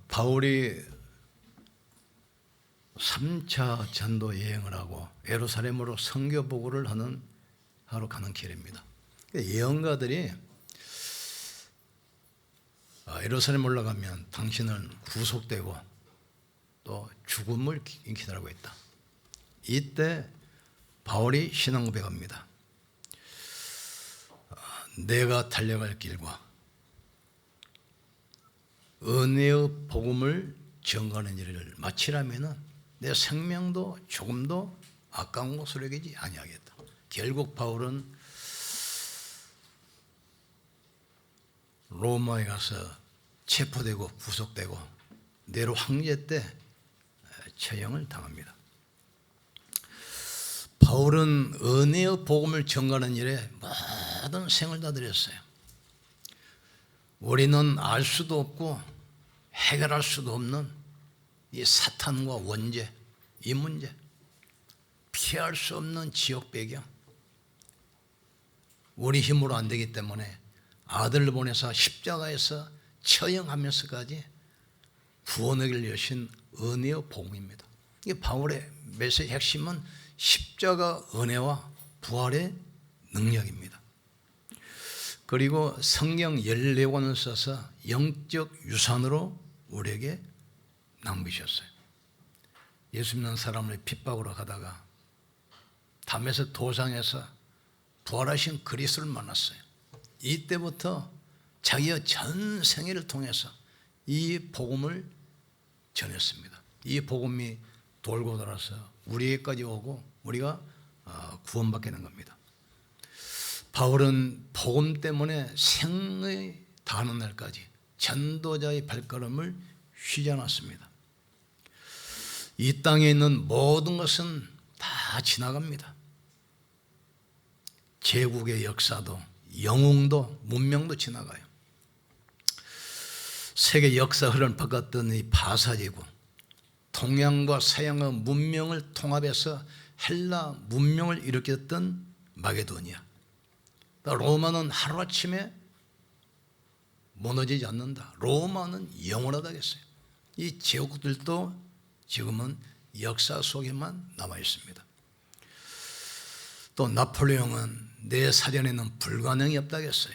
바울이 3차 전도 여행을 하고 예루살렘으로 선교 보고를 하러 가는 길입니다. 예언가들이 예루살렘 올라가면 당신은 구속되고 또 죽음을 기다리고 있다. 이때 바울이 신앙 고백합니다. 내가 달려갈 길과 은혜의 복음을 전가하는 일을 마치라면은 내 생명도 조금도 아까운 것으로 여기지 아니하겠다. 결국 바울은 로마에 가서 체포되고 구속되고 네로 황제 때 처형을 당합니다. 바울은 은혜의 복음을 전가하는 일에 모든 생을 다 드렸어요. 우리는 알 수도 없고 해결할 수도 없는 이 사탄과 원죄, 이 문제, 피할 수 없는 지옥 배경, 우리 힘으로 안 되기 때문에 아들을 보내서 십자가에서 처형하면서까지 구원의 길을 여신 은혜의 복음입니다. 이게 바울의 메시지 핵심은 십자가 은혜와 부활의 능력입니다. 그리고 성경 14권을 써서 영적 유산으로 우리에게 남기셨어요. 예수 믿는 사람을 핍박으로 가다가 담에서 도상에서 부활하신 그리스도를 만났어요. 이때부터 자기의 전 생애를 통해서 이 복음을 전했습니다. 이 복음이 돌고 돌아서 우리에게까지 오고 우리가 구원받게 된 겁니다. 바울은 복음 때문에 생의 다하는 날까지 전도자의 발걸음을 쉬지 않았습니다. 이 땅에 있는 모든 것은 다 지나갑니다. 제국의 역사도 영웅도 문명도 지나가요. 세계 역사 흐름을 바꿨던 이 바사지구, 동양과 서양의 문명을 통합해서 헬라 문명을 일으켰던 마게도니아, 로마는 하루아침에 무너지지 않는다. 로마는 영원하다겠어요. 이 제국들도 지금은 역사 속에만 남아 있습니다. 또 나폴레옹은 내 사전에는 불가능이 없다겠어요.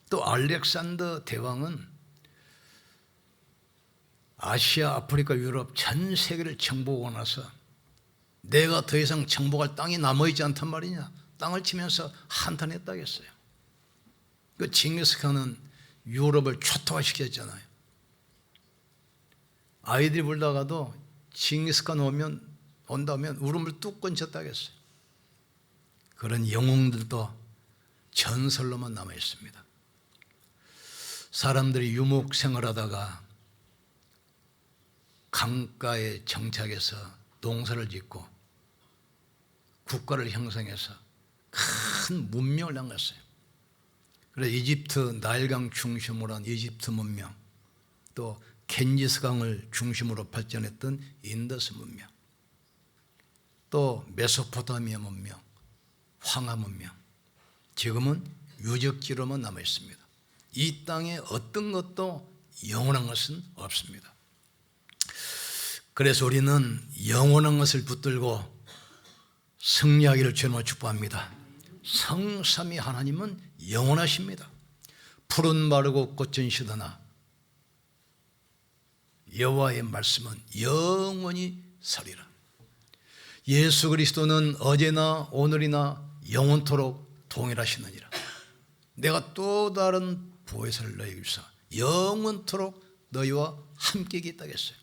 또 알렉산더 대왕은 아시아, 아프리카, 유럽 전 세계를 정복하고 나서 내가 더 이상 정복할 땅이 남아있지 않단 말이냐, 땅을 치면서 한탄했다겠어요. 그 징기스칸은 유럽을 초토화시켰잖아요. 아이들이 울다가도 징기스칸 온다면 울음을 뚝 끊쳤다겠어요. 그런 영웅들도 전설로만 남아 있습니다. 사람들이 유목 생활하다가 강가에 정착해서 농사를 짓고 국가를 형성해서 큰 문명을 남겼어요. 그래서 이집트 나일강 중심으로 한 이집트 문명, 또 겐지스강을 중심으로 발전했던 인더스 문명, 또 메소포타미아 문명, 황하 문명, 지금은 유적지로만 남아 있습니다. 이 땅에 어떤 것도 영원한 것은 없습니다. 그래서 우리는 영원한 것을 붙들고 승리하기를 주님으로 축복합니다. 성삼위 하나님은 영원하십니다. 푸른 마르고 꽃은 시드나 여호와의 말씀은 영원히 서리라. 예수 그리스도는 어제나 오늘이나 영원토록 동일하시느니라. 내가 또 다른 보혜사를 너희에게 주사 영원토록 너희와 함께 있다겠어요.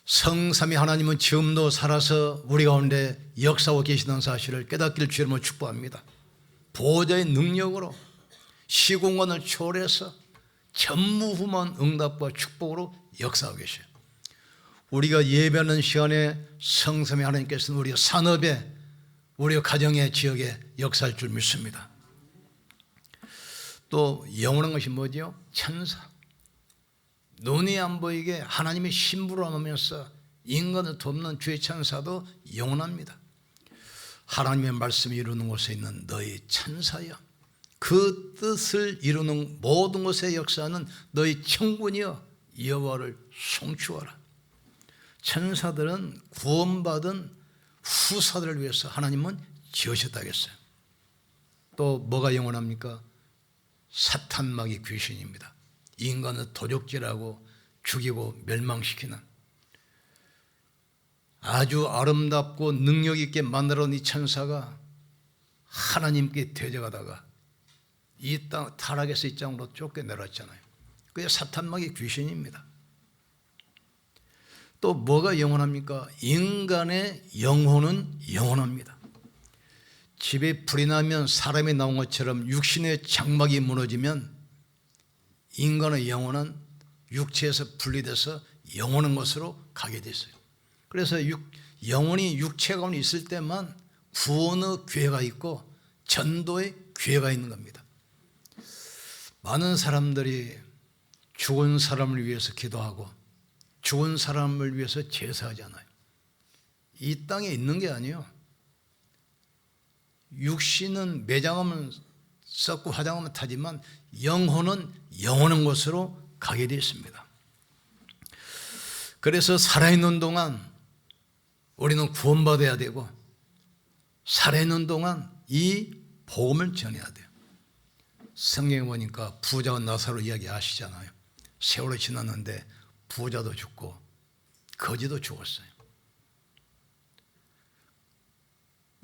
성삼위 하나님은 지금도 살아서 우리 가운데 역사하고 계시다는 사실을 깨닫기를 주님으로 축복합니다. 보호자의 능력으로 시공간을 초월해서 전무후무한 응답과 축복으로 역사하고 계셔요. 우리가 예배하는 시간에 성삼위 하나님께서는 우리 산업에, 우리 가정의 지역에 역사할 줄 믿습니다. 또 영원한 것이 뭐죠? 천사. 눈이 안 보이게 하나님의 신부로 하면서 인간을 돕는 주의 천사도 영원합니다. 하나님의 말씀이 이루는 곳에 있는 너희 천사여 그 뜻을 이루는 모든 것의 역사는 너희 청군이여 여호와를 송축하라. 천사들은 구원받은 후사들을 위해서 하나님은 지으셨다겠어요. 또 뭐가 영원합니까? 사탄막이 귀신입니다. 인간을 도적질하고 죽이고 멸망시키는 아주 아름답고 능력 있게 만들어 놓은 이 천사가 하나님께 대적하다가 이 땅 타락에서 이 땅으로 쫓겨내렸잖아요. 그게 사탄막이 귀신입니다. 또 뭐가 영원합니까? 인간의 영혼은 영원합니다. 집에 불이 나면 사람이 나온 것처럼 육신의 장막이 무너지면 인간의 영혼은 육체에서 분리돼서 영원한 것으로 가게 됐어요. 그래서 영혼이 육체 가운데 있을 때만 구원의 기회가 있고 전도의 기회가 있는 겁니다. 많은 사람들이 죽은 사람을 위해서 기도하고 죽은 사람을 위해서 제사하잖아요. 이 땅에 있는 게 아니에요. 육신은 매장하면 썩고 화장하면 타지만 영혼은 영원한 곳으로 가게 되어 있습니다. 그래서 살아있는 동안 우리는 구원받아야 되고 살아있는 동안 이 복음을 전해야 돼요. 성경에 보니까 부자와 나사로 이야기 아시잖아요. 세월이 지났는데 부자도 죽고 거지도 죽었어요.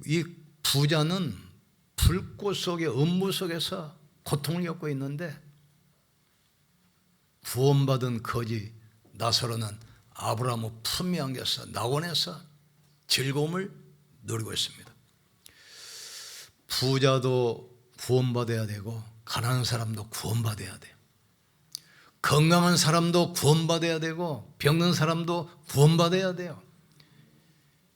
이 부자는 불꽃 속에 음부 속에서 고통을 겪고 있는데 구원받은 거지 나사로는 아브라함의 품에 안겨서 낙원에서 즐거움을 누리고 있습니다. 부자도 구원받아야 되고 가난한 사람도 구원받아야 돼요. 건강한 사람도 구원받아야 되고 병든 사람도 구원받아야 돼요.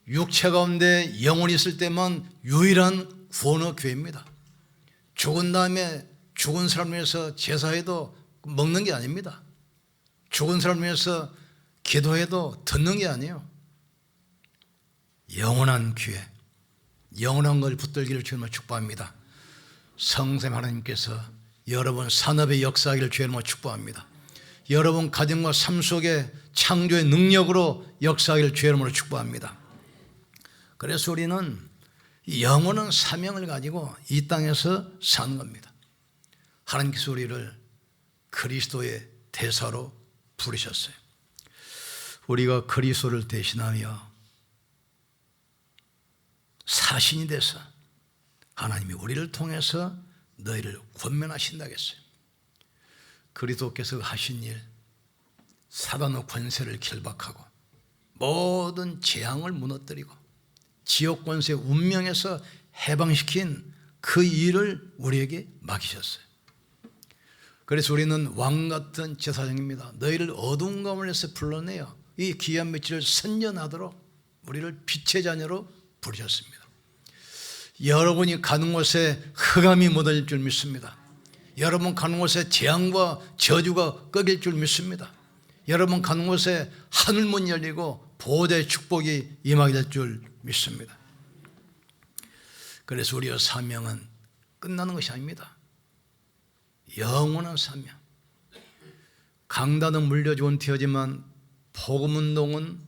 육체 가운데 영혼이 있을 때만 유일한 구원의 기회입니다. 죽은 다음에 죽은 사람을 위해서 제사해도 먹는 게 아닙니다. 죽은 사람을 위해서 기도해도 듣는 게 아니에요. 영원한 기회, 영원한 걸 붙들기를 주님을 축복합니다. 성삼 하나님께서 여러분 산업의 역사하기를 주님을 축복합니다. 여러분 가정과 삶 속에 창조의 능력으로 역사하기를 주의 이름으로 축복합니다. 그래서 우리는 영원한 사명을 가지고 이 땅에서 사는 겁니다. 하나님께서 우리를 그리스도의 대사로 부르셨어요. 우리가 그리스도를 대신하며 사신이 돼서 하나님이 우리를 통해서 너희를 권면하신다겠어요. 그리스도께서 하신 일, 사단의 권세를 결박하고 모든 재앙을 무너뜨리고 지옥 권세 운명에서 해방시킨 그 일을 우리에게 맡기셨어요. 그래서 우리는 왕같은 제사장입니다. 너희를 어두운 가문에서 불러내어 이 귀한 며칠을 선전하도록 우리를 빛의 자녀로 부르셨습니다. 여러분이 가는 곳에 흑암이 묻어질 줄 믿습니다. 여러분 가는 곳에 재앙과 저주가 꺾일 줄 믿습니다. 여러분 가는 곳에 하늘문 열리고 보호자의 축복이 임하게 될 줄 믿습니다. 그래서 우리의 사명은 끝나는 것이 아닙니다. 영원한 사명. 강단은 물려주곤 튀어지만 복음운동은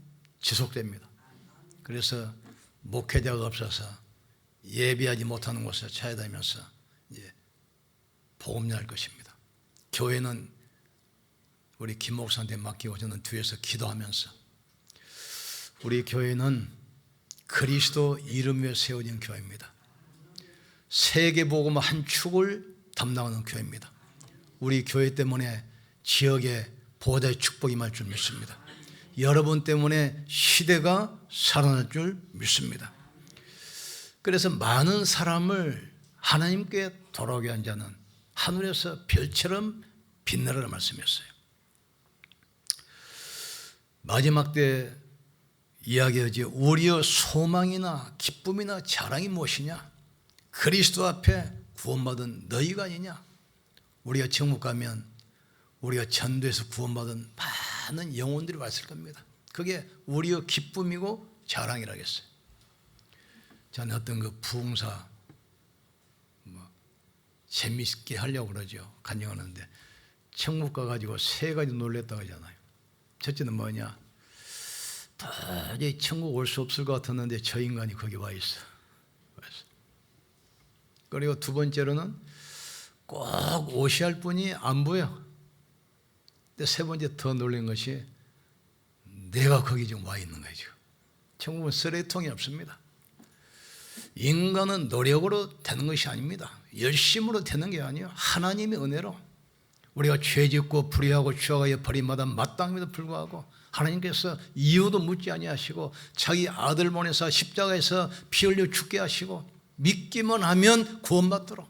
지속됩니다. 그래서 목회자가 없어서 예비하지 못하는 곳에 찾아다니면서 이제 복음 전할 것입니다. 교회는 우리 김 목사한테 맡기고 저는 뒤에서 기도하면서 우리 교회는 그리스도 이름 위에 세워진 교회입니다. 세계복음 한 축을 담당하는 교회입니다. 우리 교회 때문에 지역에 보호자의 축복이 임할 줄 믿습니다. 여러분 때문에 시대가 살아날 줄 믿습니다. 그래서 많은 사람을 하나님께 돌아오게 한 자는 하늘에서 별처럼 빛나라는 말씀이었어요. 마지막 때 이야기하지 우리의 소망이나 기쁨이나 자랑이 무엇이냐? 그리스도 앞에 구원받은 너희가 아니냐? 우리가 천국 가면 우리가 전도에서 구원받은 많은 영혼들이 왔을 겁니다. 그게 우리의 기쁨이고 자랑이라겠어요. 저는 어떤 그 부흥사 재미있게 하려고 그러죠. 간증하는데 천국 가가지고 세 가지 놀랬다고 하잖아요. 첫째는 뭐냐? 도저히 천국 올 수 없을 것 같았는데 저 인간이 거기 와 있어. 그리고 두 번째로는 꼭 오셔야 할 분이 안 보여. 근데 세 번째 더 놀란 것이 내가 거기 지금 와 있는 거죠. 천국은 쓰레기통이 없습니다. 인간은 노력으로 되는 것이 아닙니다. 열심으로 되는 게 아니에요. 하나님의 은혜로 우리가 죄짓고 불의하고 추악하여 버림받아 마땅함에도 불구하고 하나님께서 이유도 묻지 아니하시고 자기 아들 보내서 십자가에서 피 흘려 죽게 하시고 믿기만 하면 구원받도록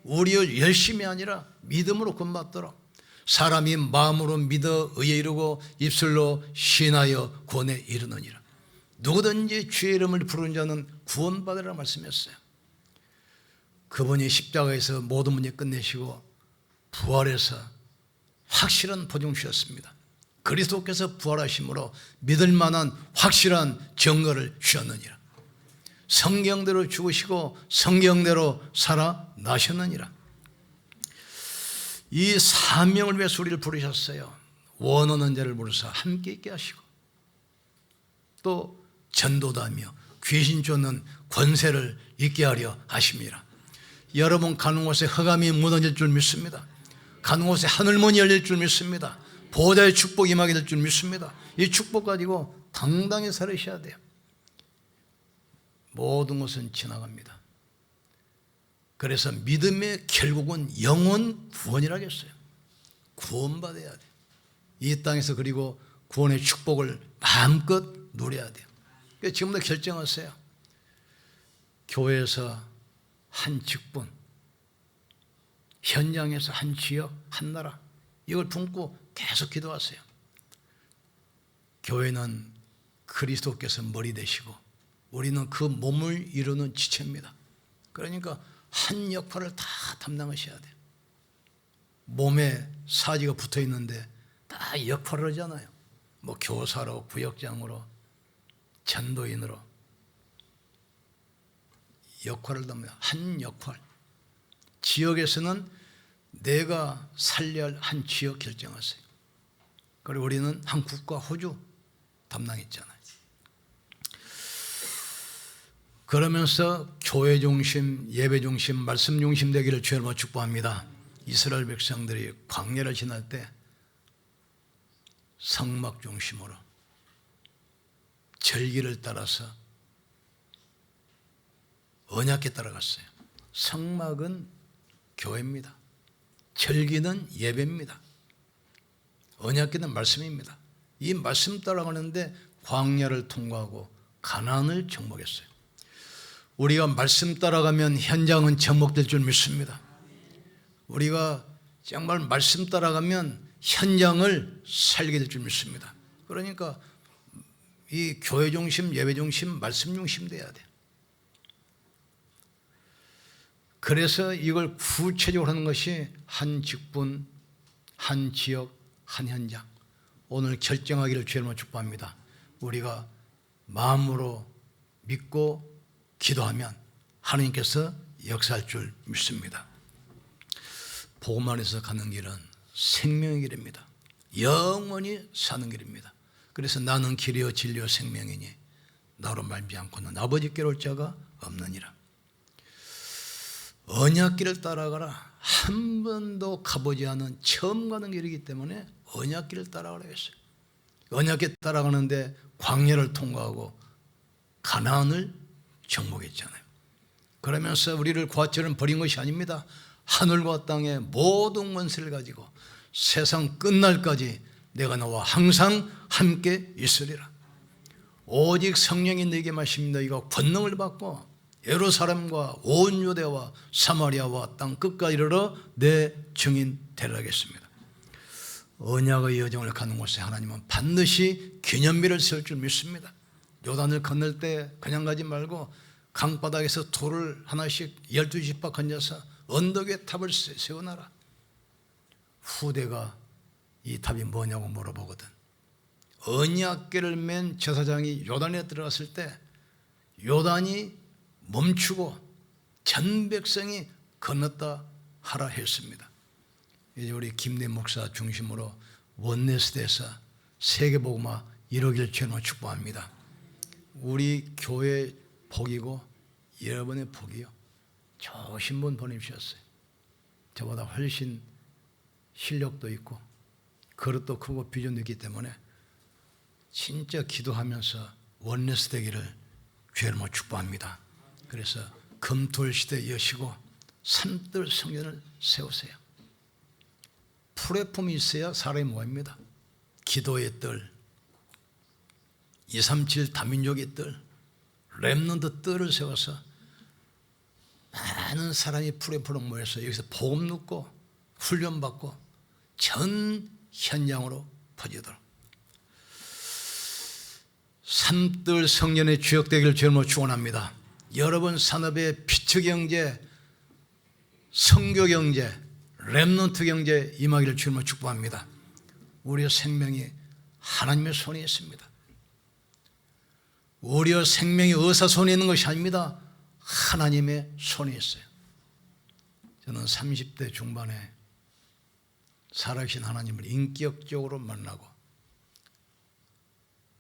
우리를 열심이 아니라 믿음으로 구원받도록 사람이 마음으로 믿어 의에 이르고 입술로 신하여 구원에 이르느니라. 누구든지 주의 이름을 부르는 자는 구원받으라 말씀했어요. 그분이 십자가에서 모든 문제 끝내시고 부활해서 확실한 보증 주셨습니다. 그리스도께서 부활하심으로 믿을 만한 확실한 증거를 주셨느니라. 성경대로 죽으시고 성경대로 살아나셨느니라. 이 사명을 위해서 우리를 부르셨어요. 원하는 자를 부르사 함께 있게 하시고 또 전도다하며 귀신 쫓는 권세를 있게 하려 하심이라. 여러분 가는 곳에 흑암이 무너질 줄 믿습니다. 가는 곳에 하늘문이 열릴 줄 믿습니다. 보호자의 축복이 임하게 될 줄 믿습니다. 이 축복 가지고 당당히 살으셔야 돼요. 모든 것은 지나갑니다. 그래서 믿음의 결국은 영혼 구원이라겠어요. 구원받아야 돼요. 이 땅에서 그리고 구원의 축복을 마음껏 누려야 돼요. 그러니까 지금도 결정하세요. 교회에서 한 직분, 현장에서 한 지역, 한 나라, 이걸 품고 계속 기도하세요. 교회는 그리스도께서 머리 되시고 우리는 그 몸을 이루는 지체입니다. 그러니까 한 역할을 다 담당하셔야 돼요. 몸에 사지가 붙어 있는데 다 역할을 하잖아요. 뭐 교사로, 구역장으로, 전도인으로 역할을 담당해요. 한 역할. 지역에서는 내가 살려야 할 한 지역 결정하세요. 그리고 우리는 한국과 호주 담당했잖아요. 그러면서 교회 중심, 예배 중심, 말씀 중심 되기를 주여로 축복합니다. 이스라엘 백성들이 광야를 지날 때 성막 중심으로 절기를 따라서 언약에 따라갔어요. 성막은 교회입니다. 절기는 예배입니다. 언약궤는 말씀입니다. 이 말씀 따라가는데 광야를 통과하고 가나안을 정복했어요. 우리가 말씀 따라가면 현장은 정복될 줄 믿습니다. 우리가 정말 말씀 따라가면 현장을 살게 될 줄 믿습니다. 그러니까 이 교회 중심, 예배 중심, 말씀 중심 돼야 돼요. 그래서 이걸 구체적으로 하는 것이 한 직분, 한 지역, 한 현장. 오늘 결정하기를 주님으로 축복합니다. 우리가 마음으로 믿고 기도하면 하나님께서 역사할 줄 믿습니다. 복음 안에서 가는 길은 생명의 길입니다. 영원히 사는 길입니다. 그래서 나는 길이요 진리요 생명이니 나로 말미암고는 아버지께로 올 자가 없느니라. 언약길을 따라가라. 한 번도 가보지 않은 처음 가는 길이기 때문에 언약길을 따라가라 했어요. 언약길 따라가는데 광야를 통과하고 가나안을 정복했잖아요. 그러면서 우리를 고아처럼 버린 것이 아닙니다. 하늘과 땅의 모든 권세를 가지고 세상 끝날까지 내가 너와 항상 함께 있으리라. 오직 성령이 너에게 마시면 너희가 권능을 받고 예루살렘과 온 유대와 사마리아와 땅 끝까지 이르러 내 증인 되라 하겠습니다. 언약의 여정을 가는 곳에 하나님은 반드시 기념비를 세울 줄 믿습니다. 요단을 건널 때 그냥 가지 말고 강바닥에서 돌을 하나씩 12지파 건져서 언덕 위에 탑을 세워놔라. 후대가 이 탑이 뭐냐고 물어보거든. 언약궤를 맨 제사장이 요단에 들어갔을 때 요단이 멈추고 전 백성이 건넜다 하라 했습니다. 이제 우리 김대 목사 중심으로 원내스대에서 세계복음화 이루길 주님으로 축복합니다. 우리 교회 복이고 여러분의 복이요, 좋으신 분 보내주셨어요. 저보다 훨씬 실력도 있고 그릇도 크고 비전도 있기 때문에 진짜 기도하면서 원내스 되기를 주님으로 축복합니다. 그래서 금토일시대 여시고 산들 성전을 세우세요. 플랫폼이 있어야 사람이 모입니다. 기도의 뜰, 237 다민족의 뜰, 렘넌트 뜰을 세워서 많은 사람이 플랫폼으로 모여서 여기서 복음 듣고 훈련받고 전 현장으로 퍼지도록 산뜰 성전의 주역되기를 주님으로 축원합니다. 여러분 산업의 피처경제, 선교경제, 렘넌트 경제 임하기를 주님으로 축복합니다. 우리의 생명이 하나님의 손에 있습니다. 우리의 생명이 의사 손에 있는 것이 아닙니다. 하나님의 손에 있어요. 저는 30대 중반에 살아계신 하나님을 인격적으로 만나고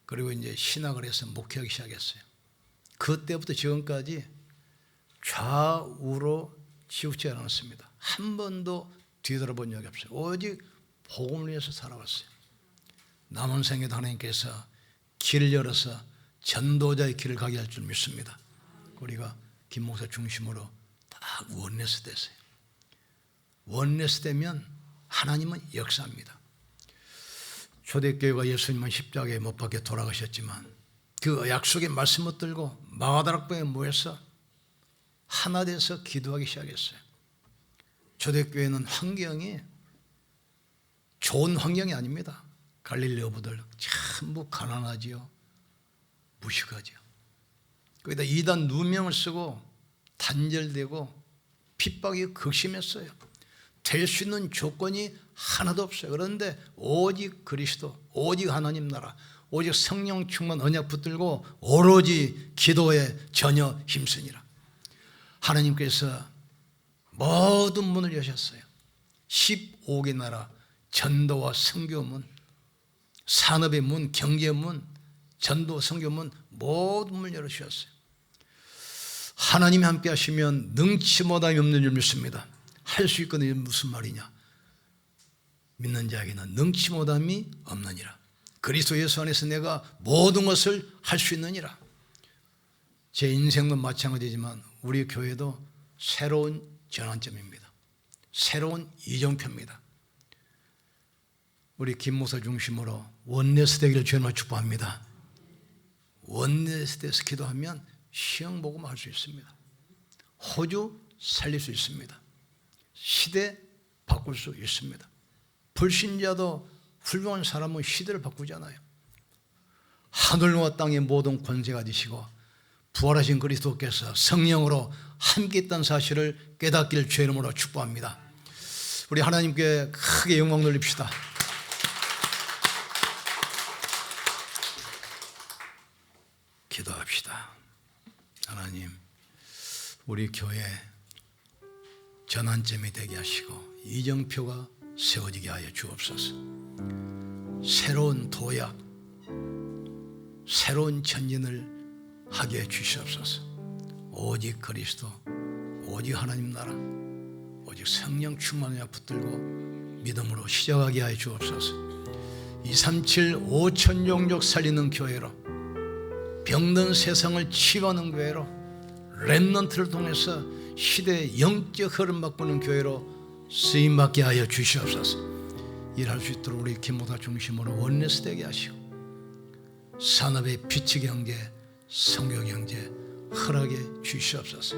그리고 이제 신학을 해서 목회하기 시작했어요. 그때부터 지금까지 좌우로 치우치지 않았습니다. 한 번도 뒤돌아본 적이 없어요. 오직 복음을 위해서 살아왔어요. 남은 생에도 하나님께서 길을 열어서 전도자의 길을 가게 할 줄 믿습니다. 우리가 김 목사 중심으로 다 원내스 됐어요. 원내스 되면 하나님은 역사합니다. 초대교회가 예수님은 십자가에 못 박혀 돌아가셨지만 그 약속의 말씀을 붙들고 마가다락방에 모여서 하나 돼서 기도하기 시작했어요. 초대교회는 환경이 좋은 환경이 아닙니다. 갈릴리 어부들 전부 가난하지요, 무식하지요. 거기다 이단 누명을 쓰고 단절되고 핍박이 극심했어요. 될 수 있는 조건이 하나도 없어요. 그런데 오직 그리스도, 오직 하나님 나라, 오직 성령 충만 언약 붙들고 오로지 기도에 전혀 힘쓰니라. 하나님께서 모든 문을 여셨어요. 15개 나라 전도와 선교문, 산업의 문, 경제의 문, 전도 선교문 모든 문을 열어주셨어요. 하나님이 함께 하시면 능치 못함이 없는 줄 믿습니다. 할 수 있거든요. 무슨 말이냐? 믿는 자에게는 능치 못함이 없느니라. 그리스도 예수 안에서 내가 모든 것을 할 수 있느니라. 제 인생도 마찬가지지만 우리 교회도 새로운 전환점입니다. 새로운 이정표입니다. 우리 김 목사 중심으로 원내스 되기를 주님으로 축복합니다. 원내스 돼서 기도하면 시험 복음을 할 수 있습니다. 호주 살릴 수 있습니다. 시대 바꿀 수 있습니다. 불신자도 훌륭한 사람은 시대를 바꾸잖아요. 하늘과 땅의 모든 권세가 되시고 부활하신 그리스도께서 성령으로 함께 있다는 사실을 깨닫길 주의 이름으로 축복합니다. 우리 하나님께 크게 영광 돌립시다. 기도합시다. 하나님, 우리 교회 전환점이 되게 하시고 이정표가 세워지게 하여 주옵소서. 새로운 도약, 새로운 전진을 하게 해 주시옵소서. 오직 그리스도, 오직 하나님 나라, 오직 성령 충만을 붙들고 믿음으로 시작하게 하여 주옵소서. 237 5천 종족 살리는 교회로, 병든 세상을 치유하는 교회로, 렘넌트를 통해서 시대의 영적 흐름 바꾸는 교회로 쓰임받게 하여 주시옵소서. 일할 수 있도록 우리 김 목사 중심으로 원내스 되게 하시고 산업의 피치경제, 성교경제 허락해 주시옵소서.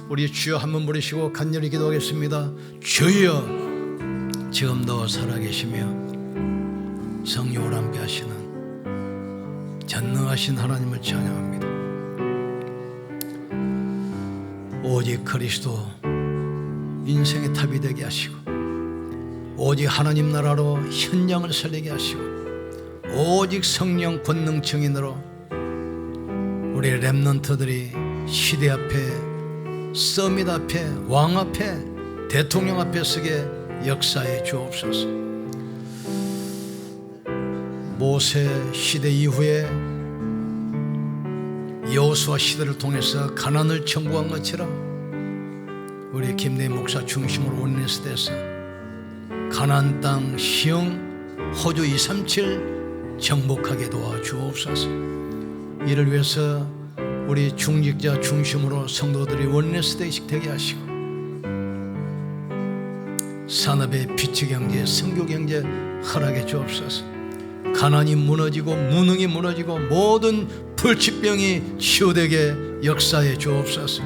우리 주여 한번 부르시고 간절히 기도하겠습니다. 주여, 지금도 살아계시며 성령으로 함께 하시는 전능하신 하나님을 찬양합니다. 오직 그리스도 인생의 탑이 되게 하시고 오직 하나님 나라로 현장을 살리게 하시고 오직 성령 권능 증인으로 우리 렘넌트들이 시대 앞에, 서밋 앞에, 왕 앞에 대통령 앞에 서게 역사해 주옵소서. 모세 시대 이후에 여호수아 시대를 통해서 가나안을 정복한 것처럼 우리 김대희 목사 중심으로 원내스대에서 가나안 땅 시흥 호주 237 정복하게 도와주옵소서. 이를 위해서 우리 중직자 중심으로 성도들이 원내스대식 되게 하시고 산업의 피치경제, 선교경제 허락해 주옵소서. 가난이 무너지고 무능이 무너지고 모든 불치병이 치유되게 역사해 주옵소서.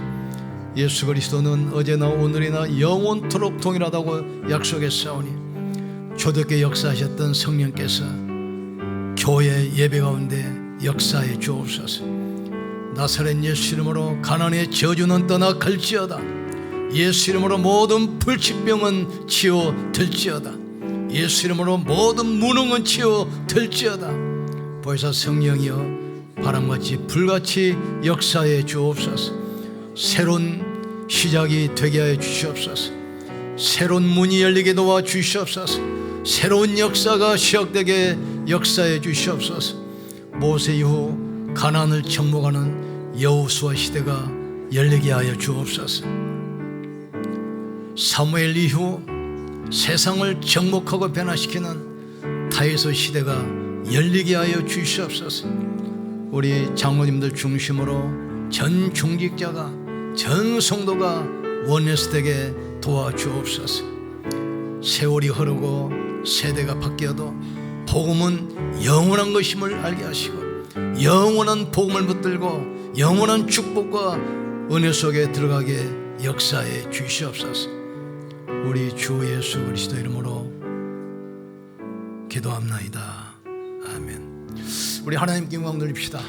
예수 그리스도는 어제나 오늘이나 영원토록 동일하다고 약속했사오니 초대교회 역사하셨던 성령께서 교회 예배 가운데 역사해 주옵소서. 나사렛 예수 이름으로 가난의 저주는 떠나 갈지어다. 예수 이름으로 모든 불치병은 치유될지어다. 예수 이름으로 모든 무능은 치유될지어다. 보혜사 성령이여 바람같이 불같이 역사해 주옵소서. 새로운 시작이 되게 하여 주시옵소서. 새로운 문이 열리게 도와 주시옵소서. 새로운 역사가 시작되게 역사해 주시옵소서. 모세 이후 가나안을 정복하는 여호수아 시대가 열리게 하여 주옵소서. 사무엘 이후 세상을 정복하고 변화시키는 다윗의 시대가 열리게 하여 주시옵소서. 우리 장로님들 중심으로 전 중직자가 전 성도가 원내스 되게 도와주옵소서. 세월이 흐르고 세대가 바뀌어도 복음은 영원한 것임을 알게 하시고 영원한 복음을 붙들고 영원한 축복과 은혜 속에 들어가게 역사해 주시옵소서. 우리 주 예수 그리스도 이름으로 기도합나이다. 아멘. 우리 하나님께 영광 돌립시다.